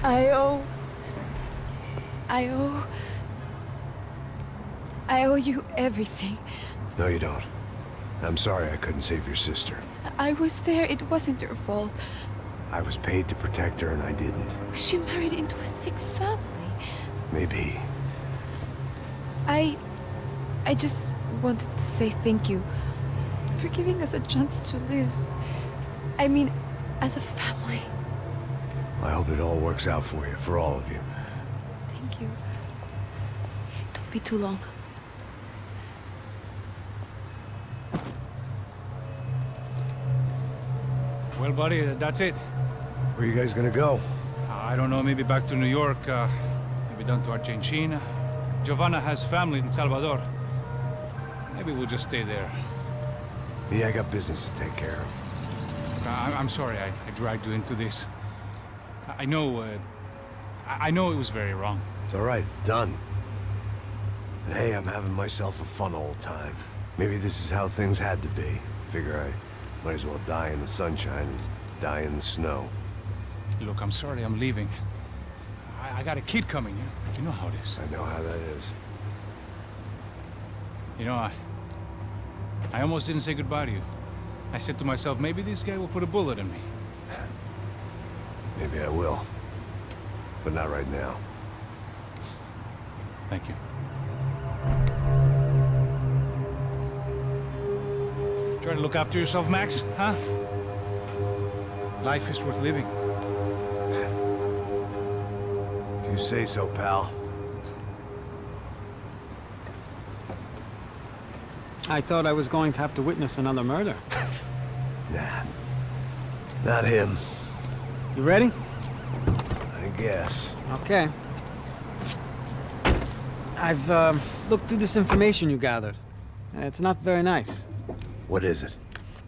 I owe... I owe... I owe you everything. No, you don't. I'm sorry I couldn't save your sister. I was there. It wasn't your fault. I was paid to protect her and I didn't. She married into a sick family. Maybe. I just wanted to say thank you for giving us a chance to live. I mean, as a family. I hope it all works out for you, for all of you. Thank you. Don't be too long. Well, buddy, that's it. Where are you guys gonna go? I don't know, maybe back to New York, maybe down to Argentina. Giovanna has family in Salvador. Maybe we'll just stay there. Me, I got business to take care of. I'm sorry I dragged you into this. I know it was very wrong. It's all right, it's done. And hey, I'm having myself a fun old time. Maybe this is how things had to be. Figure I might as well die in the sunshine as die in the snow. Look, I'm sorry I'm leaving. I got a kid coming, you know how it is. I know how that is. You know, I almost didn't say goodbye to you. I said to myself, maybe this guy will put a bullet in me. Maybe I will. But not right now. Thank you. Try to look after yourself, Max, huh? Life is worth living. If you say so, pal. I thought I was going to have to witness another murder. Nah. Not him. You ready? I guess. Okay. I've looked through this information you gathered. And it's not very nice. What is it?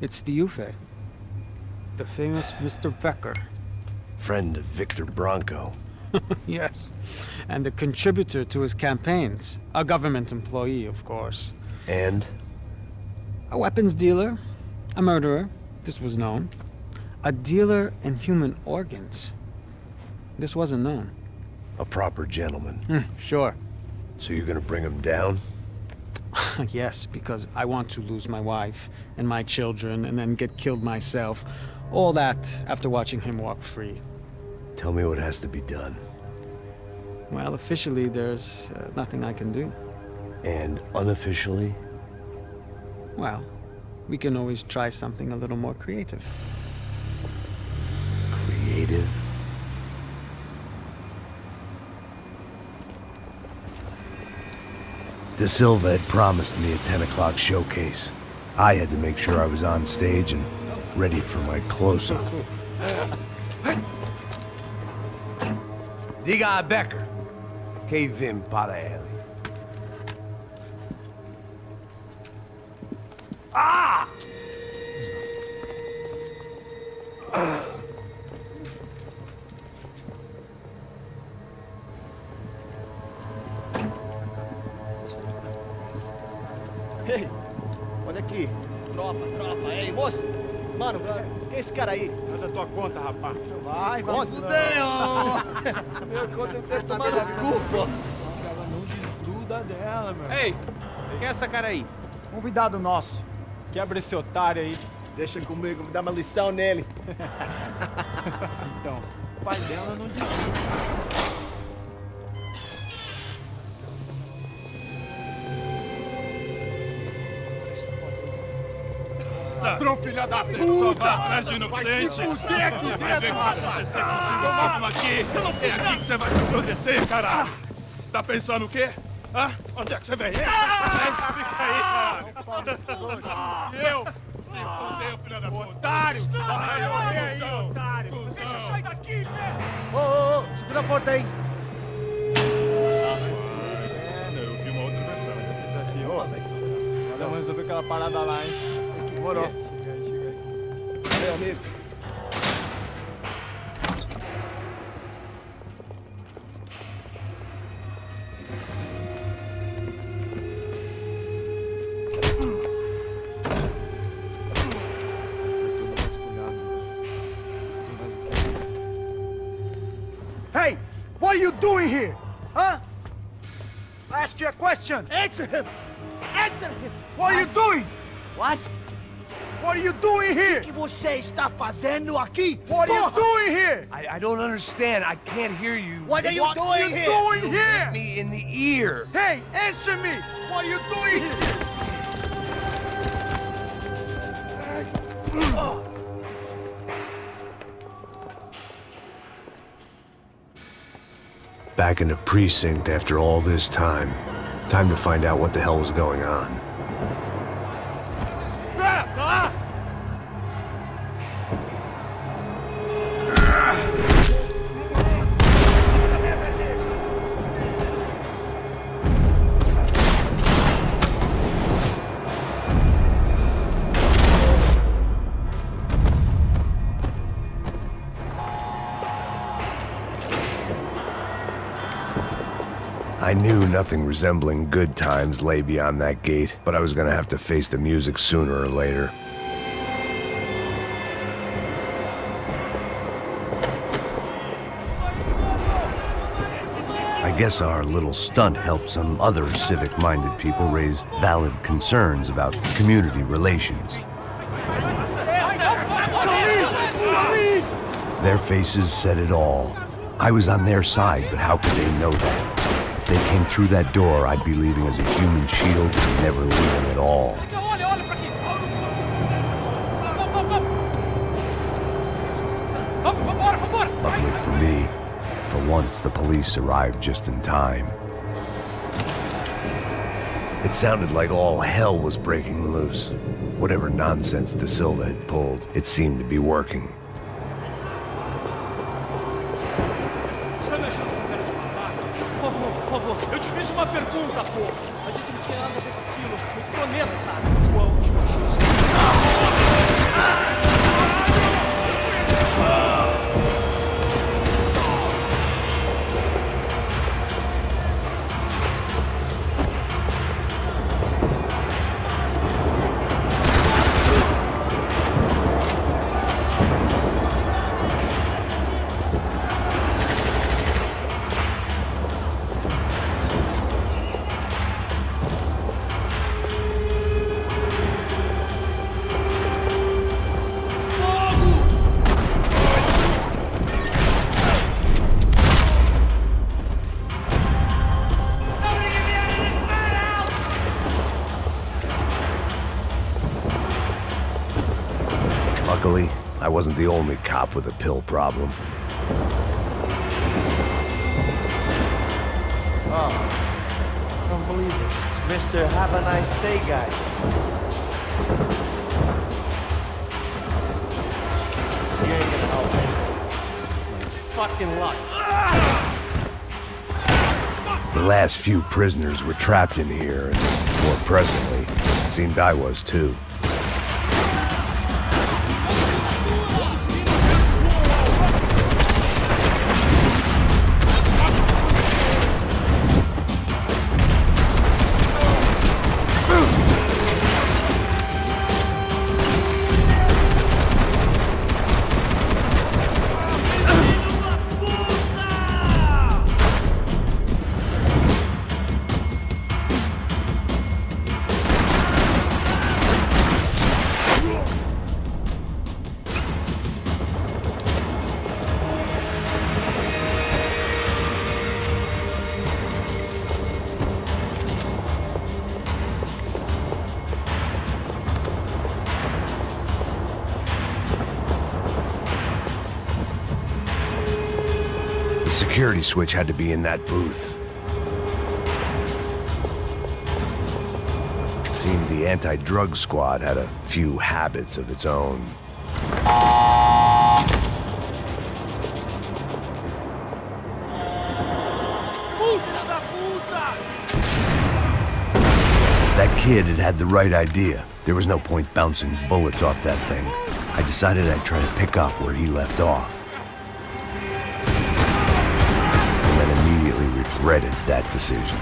It's the Ufe. The famous Mr. Becker. Friend of Victor Bronco. Yes. And a contributor to his campaigns. A government employee, of course. And? A weapons dealer. A murderer. This was known. A dealer in human organs. This wasn't known. A proper gentleman. Sure. So you're gonna bring him down? Yes, because I want to lose my wife and my children and then get killed myself. All that after watching him walk free. Tell me what has to be done. Well, officially, there's nothing I can do. And unofficially? Well, we can always try something a little more creative. Creative? De Silva had promised me a 10 o'clock showcase. I had to make sure I was on stage and ready for my close-up. Diga a Becker. Que vim para ele. Ah! Ei, olha aqui. Tropa. Ei, moço. Mano, quem é esse cara aí? Nada da tua conta, rapaz. Vai se fuder, ó! Meu conta eu tenho tomado a culpa. Ela não desgruda dela, meu. Ei, quem é essa cara aí? Convidado nosso. Quebra esse otário aí. Deixa ele comigo, vou dar uma lição nele. Então, o pai dela não desgruda. Ladrão, filha da puta! Vai atrás de inocente! Vai se fuder aqui dentro! Vai ver o que vai acontecer contigo! Vamos aqui! Eu não fiz nada! É aqui que você vai se proteger, cara! Tá pensando o quê? Hã? Onde é que você vem? Fica aí, cara! E eu? Se fudeu, filha da puta! Otário! Vai, ô, otário! Deixa eu sair daqui, né? Ô, segura a porta aí! Eu vi uma outra versão. Vamos resolver aquela parada lá, hein? Demorou. Chega aí. Meu amigo. Hey! doing here? Huh? I ask you a question. Answer him! Answer him! What are you doing? What? What are you doing here? O que você está fazendo aqui? What are you doing here? I don't understand. I can't hear you. What are you doing here? Doing here? Me in the ear. Hey, answer me! What are you doing here? Back in the precinct after all this time. Time to find out what the hell was going on. I knew nothing resembling good times lay beyond that gate, but I was gonna have to face the music sooner or later. I guess our little stunt helped some other civic-minded people raise valid concerns about community relations. Their faces said it all. I was on their side, but how could they know that? If they came through that door, I'd be leaving as a human shield and never leaving at all. Luckily for me, for once the police arrived just in time. It sounded like all hell was breaking loose. Whatever nonsense De Silva had pulled, it seemed to be working. Por favor, eu te fiz uma pergunta, pô. A gente não tinha nada a ver com aquilo. Eu te prometo, cara. Tua última chance. Luckily, I wasn't the only cop with a pill problem. Oh, I don't believe it. It's Mr. Have a Nice Day guy. You ain't gonna help me. Fucking luck. The last few prisoners were trapped in here, and more presently, seemed I was too. The security switch had to be in that booth. Seemed the anti-drug squad had a few habits of its own. That kid had had the right idea. There was no point bouncing bullets off that thing. I decided I'd try to pick up where he left off. And then immediately regretted that decision.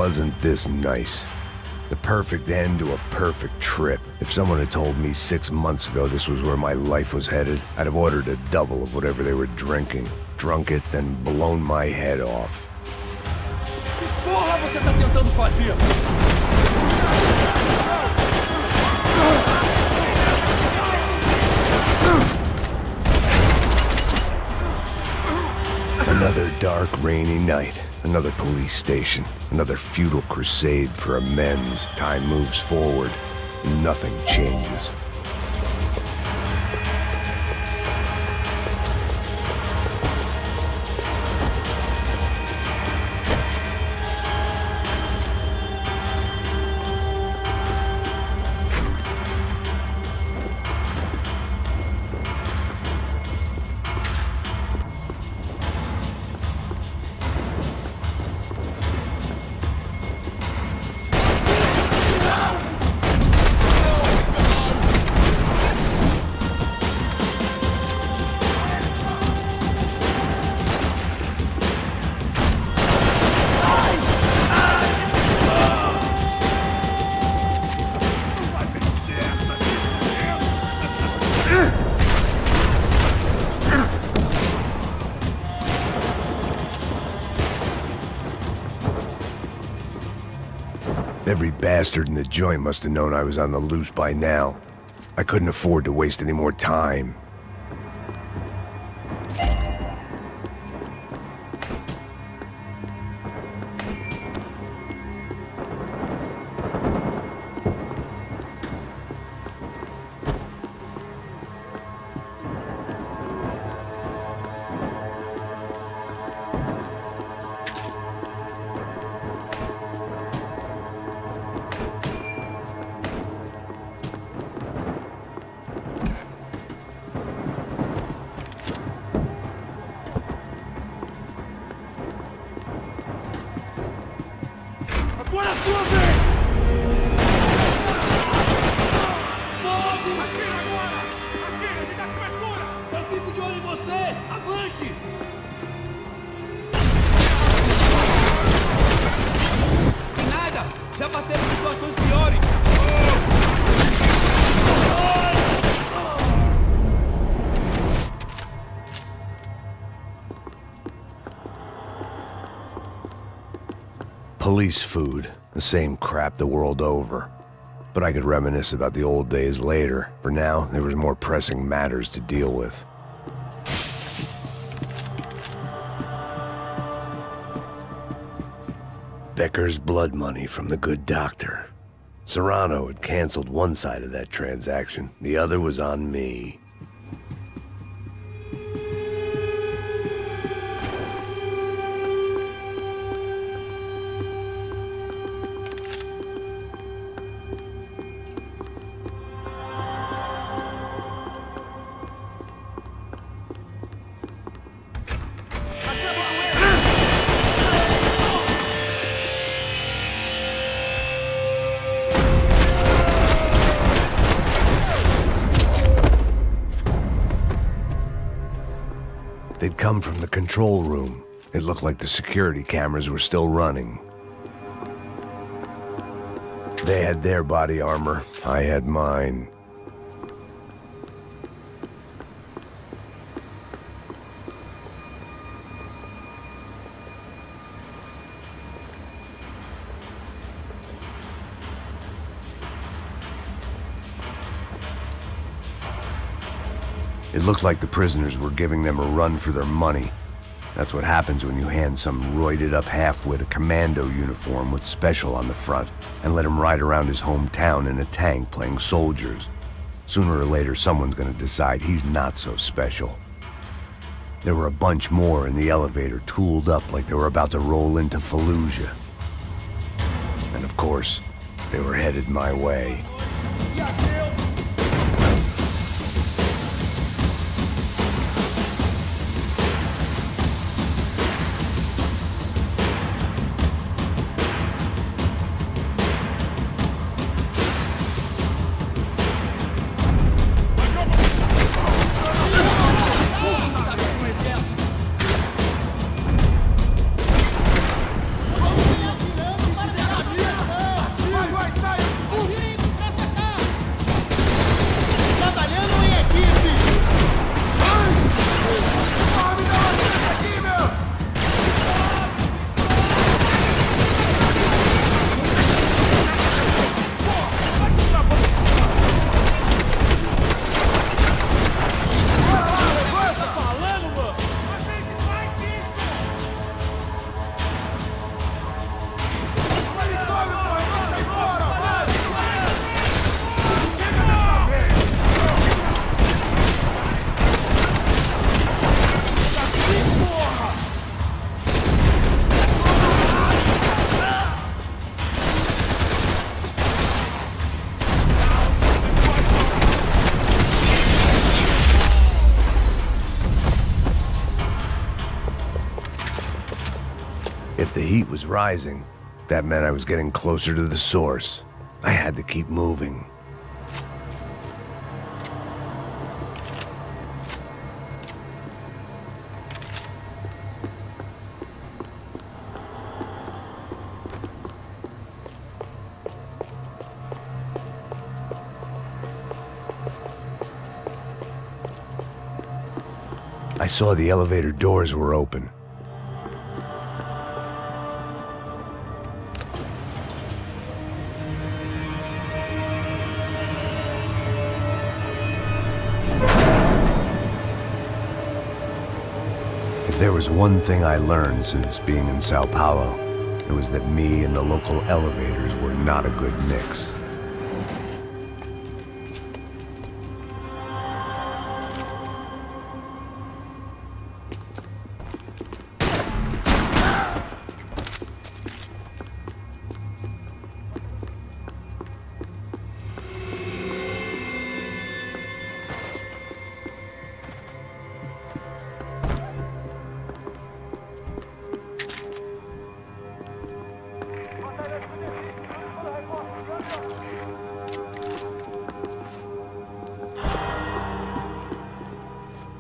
Wasn't this nice? The perfect end to a perfect trip. If someone had told me 6 months ago this was where my life was headed, I'd have ordered a double of whatever they were drinking, drunk it, then blown my head off. Porra, você tá tentando fazer? Another dark, rainy night. Another police station. Another futile crusade for amends. Time moves forward, and nothing changes. Every bastard in the joint must have known I was on the loose by now. I couldn't afford to waste any more time. Agora a sua vez! Fogo! Atira agora! Atira, me dá cobertura! Eu fico de olho em você! Avante! E nada! Já passei por situações piores! Police food, the same crap the world over. But I could reminisce about the old days later. For now, there was more pressing matters to deal with. Becker's blood money from the good doctor. Serrano had canceled one side of that transaction. The other was on me. They'd come from the control room. It looked like the security cameras were still running. They had their body armor. I had mine. It looked like the prisoners were giving them a run for their money. That's what happens when you hand some roided-up half-wit a commando uniform with special on the front and let him ride around his hometown in a tank playing soldiers. Sooner or later, someone's gonna decide he's not so special. There were a bunch more in the elevator, tooled up like they were about to roll into Fallujah. And of course, they were headed my way. heat was rising. That meant I was getting closer to the source. I had to keep moving. I saw the elevator doors were open. If there was one thing I learned since being in Sao Paulo, it was that me and the local elevators were not a good mix.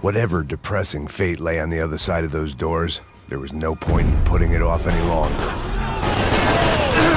Whatever depressing fate lay on the other side of those doors, there was no point in putting it off any longer.